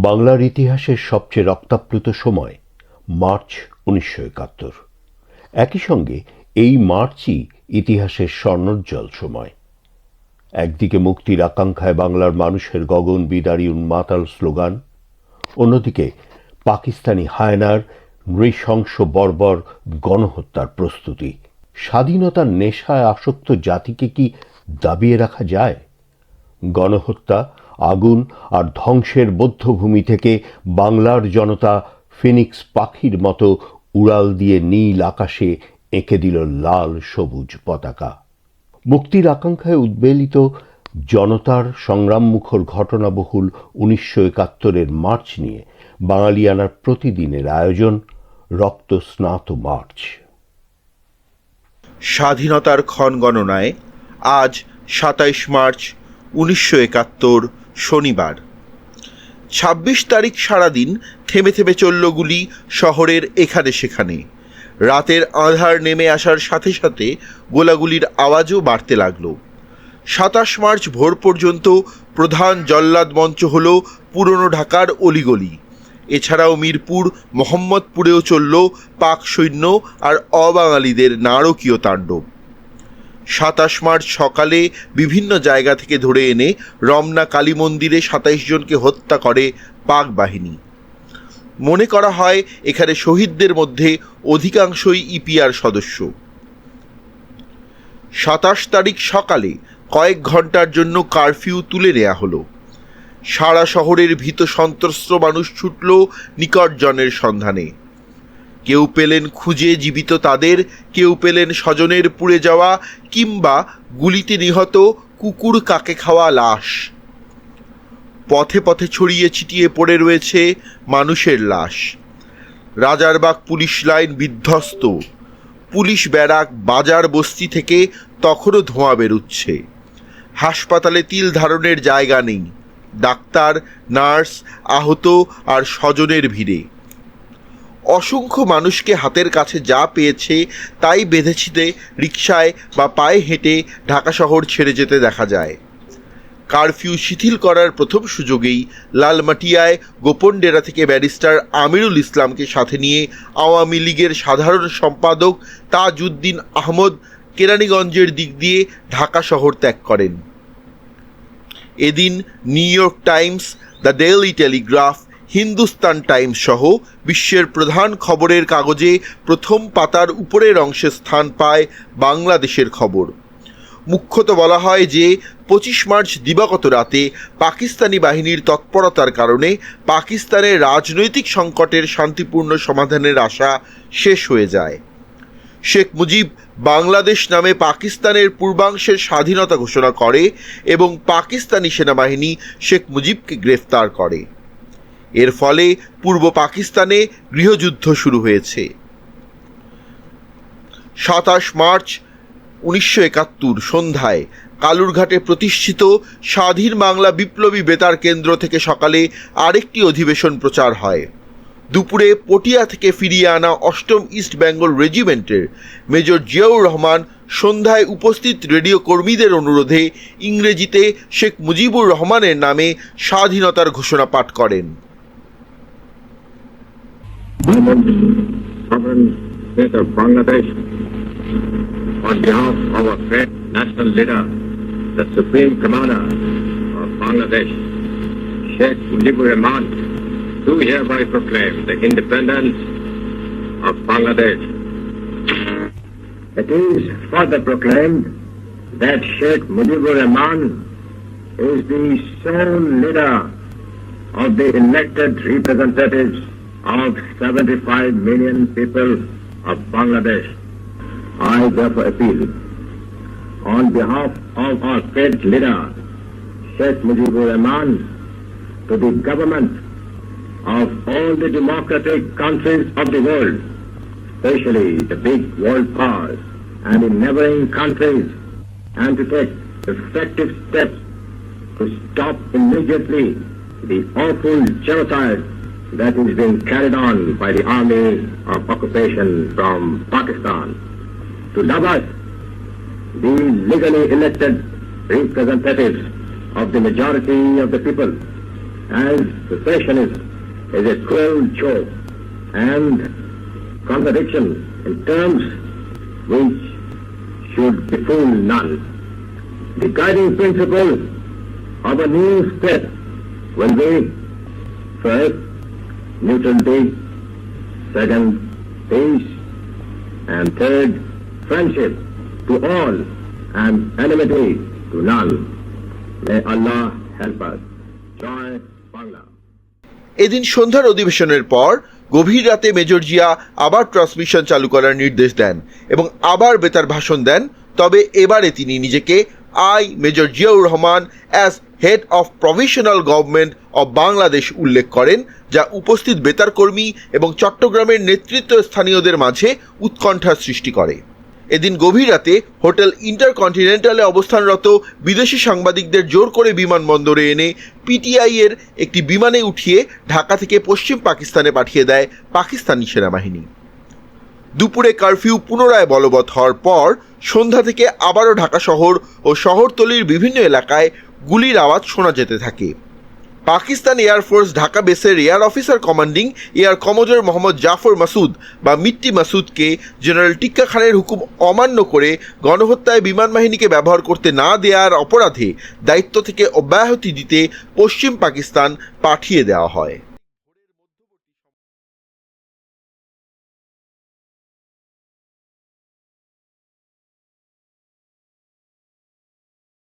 বাংলার ইতিহাসের সবচেয়ে রক্তাপ্লুত সময় মার্চ ১৯৭১। একই সঙ্গে এই মার্চই ইতিহাসের স্বর্ণোজ্জ্বল সময়। একদিকে মুক্তির আকাঙ্ক্ষায় বাংলার মানুষের গগনবিদারী উন্মাতাল স্লোগান, অন্যদিকে পাকিস্তানি হায়নার নৃশংস বর্বর গণহত্যার প্রস্তুতি। স্বাধীনতার নেশায় আসক্ত জাতিকে কি দাবিয়ে রাখা যায়? গণহত্যা, আগুন আর ধ্বংসের বধ্যভূমি থেকে বাংলার জনতা ফিনিক্স পাখির মতো উড়াল দিয়ে নীল আকাশে এঁকে দিল লাল সবুজ পতাকা। মুক্তির আকাঙ্ক্ষায় উদ্বেলিত জনতার সংগ্রামমুখর ঘটনাবহুল ১৯৭১-এর মার্চ নিয়ে বাঙালিয়ানার প্রতিদিনের আয়োজন রক্তস্নাত মার্চ। স্বাধীনতার ক্ষণ গণনায় আজ ২৭ মার্চ ১৯৭১ শনিবার। ২৬ তারিখ সারাদিন থেমে থেমে চলল গুলি শহরের এখানে সেখানে। রাতের আঁধার নেমে আসার সাথে সাথে গোলাগুলির আওয়াজও বাড়তে লাগল। ২৭ মার্চ ভোর পর্যন্ত প্রধান জল্লাদ মঞ্চ হল পুরনো ঢাকার অলিগলি। এছাড়াও মিরপুর, মোহাম্মদপুরেও চলল পাক সৈন্য আর অবাঙালিদের নারকীয় তাণ্ডব। ২৭ মার্চ সকালে বিভিন্ন জায়গা থেকে ধরে এনে রমনা কালী মন্দিরে ২৭ জনকে হত্যা করে পাক বাহিনী। মনে করা হয় এখানে শহীদদের মধ্যে অধিকাংশই ইপিআর সদস্য। ২৭ তারিখ সকালে কয়েক ঘন্টার জন্য কারফিউ তুলে নেওয়া হলো। সারা শহরের ভীত সন্ত্রস্ত মানুষ ছুটল নিকটজনের সন্ধানে। কেউ পেলেন খুঁজে জীবিত তাদের, কেউ পেলেন স্বজনের পুড়ে যাওয়া কিংবা গুলিতে নিহত কুকুর কাকে খাওয়া লাশ। পথে পথে ছড়িয়ে ছিটিয়ে পড়ে রয়েছে মানুষের লাশ। রাজারবাগ পুলিশ লাইন বিধ্বস্ত। পুলিশ ব্যারাক, বাজার বস্তি থেকে তখনও ধোঁয়া বেরুচ্ছে। হাসপাতালে তিল ধারণের জায়গা নেই। ডাক্তার, নার্স, আহত আর স্বজনের ভিড়ে অসংখ্য মানুষকে হাতের কাছে যা পেয়েছে তাই বেঁধেছিতে রিকশায় বা পায়ে হেঁটে ঢাকা শহর ছেড়ে যেতে দেখা যায়। কারফিউ শিথিল করার প্রথম সুযোগেই লালমাটিয়ায় গোপন ডেরা থেকে ব্যারিস্টার আমিরুল ইসলামকে সাথে নিয়ে আওয়ামী লীগের সাধারণ সম্পাদক তাজউদ্দিন আহমদ কেরানীগঞ্জের দিক দিয়ে ঢাকা শহর ত্যাগ করেন। এদিন new York Times, the daily Telegraph, Hindustan Times সহ বিশ্বের প্রধান খবরের কাগজে প্রথম পাতার উপরের অংশে স্থান পায় বাংলাদেশের খবর। মুখ্যত বলা হয় যে ২৫ মার্চ দিবাগত রাতে পাকিস্তানি বাহিনীর তৎপরতার কারণে পাকিস্তানের রাজনৈতিক সংকটের শান্তিপূর্ণ সমাধানের আশা শেষ হয়ে যায়। শেখ মুজিব বাংলাদেশ নামে পাকিস্তানের পূর্বাংশের স্বাধীনতা ঘোষণা করে এবং পাকিস্তানি সেনাবাহিনী শেখ মুজিবকে গ্রেফতার করে। এর ফলে পূর্ব পাকিস্তানে গৃহযুদ্ধ শুরু হয়েছে। ২৭ মার্চ ১৯৭১ সন্ধ্যায় কালুরঘাটে প্রতিষ্ঠিত স্বাধীন বাংলা বিপ্লবী বেতার কেন্দ্র থেকে সকালে আরেকটি অধিবেশন প্রচার হয়। দুপুরে পটিয়া থেকে ফিরিয়ে আনা ৮ম ইস্ট বেঙ্গল রেজিমেন্টের মেজর জিয়াউর রহমান সন্ধ্যায় উপস্থিত রেডিও কর্মীদের অনুরোধে ইংরেজিতে শেখ মুজিবুর রহমানের নামে স্বাধীনতার ঘোষণা পাঠ করেন। On behalf of our great national leader, the Supreme Commander of Bangladesh, Sheikh Mujibur Rahman, do hereby proclaim the independence of Bangladesh. It is further proclaimed that Sheikh Mujibur Rahman is the sole leader of the elected representatives of 75 million people of Bangladesh. I therefore appeal on behalf of our great leader, Sheikh Mujibur Rahman, to the government of all the democratic countries of the world, especially the big world powers and the neighboring countries, and to take effective steps to stop immediately the awful genocide that is being carried on by the army of occupation from Pakistan. To love us, the legally elected representatives of the majority of the people, as secessionism is a cruel joke and contradiction in terms which should befool none. The guiding principle of a new step will be, first, neutrality, second, peace, and third, friendship to all and enmity to none. May Allah help us. Joy Bangla. এদিন সন্ধ্যার অধিবেশনের পর গভীর রাতে major Zia আবার transmission চালু করার নির্দেশ দেন এবং আবার বেতার ভাষণ দেন। তবে এবারে তিনি নিজেকে I major Ziaur Rahman as head of provisional government of Bangladesh উল্লেখ করেন, যা উপস্থিত বেতার কর্মী এবং চট্টগ্রামের নেতৃত্ব স্থানীয়দের মাঝে উৎকণ্ঠার সৃষ্টি করে। এদিন গভীর রাতে হোটেল ইন্টারকন্টিনেন্টালে অবস্থানরত বিদেশি সাংবাদিকদের জোর করে বিমানবন্দরে এনে পিটিআই এর একটি বিমানে উঠিয়ে ঢাকা থেকে পশ্চিম পাকিস্তানে পাঠিয়ে দেয় পাকিস্তানি সেনাবাহিনী। দুপুরে কারফিউ পুনরায় বলবৎ হওয়ার পর সন্ধ্যা থেকে আবারও ঢাকা শহর ও শহরতলির বিভিন্ন এলাকায় গুলির আওয়াজ শোনা যেতে থাকে। পাকিস্তান এয়ারফোর্স ঢাকা বেসের air officer commanding air commodore Mohammad Zafar Masud বা মিট্টি মাসুদকে জেনারেল টিক্কা খানের হুকুম অমান্য করে গণহত্যায় বিমান বাহিনীকে ব্যবহার করতে না দেওয়ার অপরাধে দায়িত্ব থেকে অব্যাহতি দিতে পশ্চিম পাকিস্তান পাঠিয়ে দেওয়া হয়।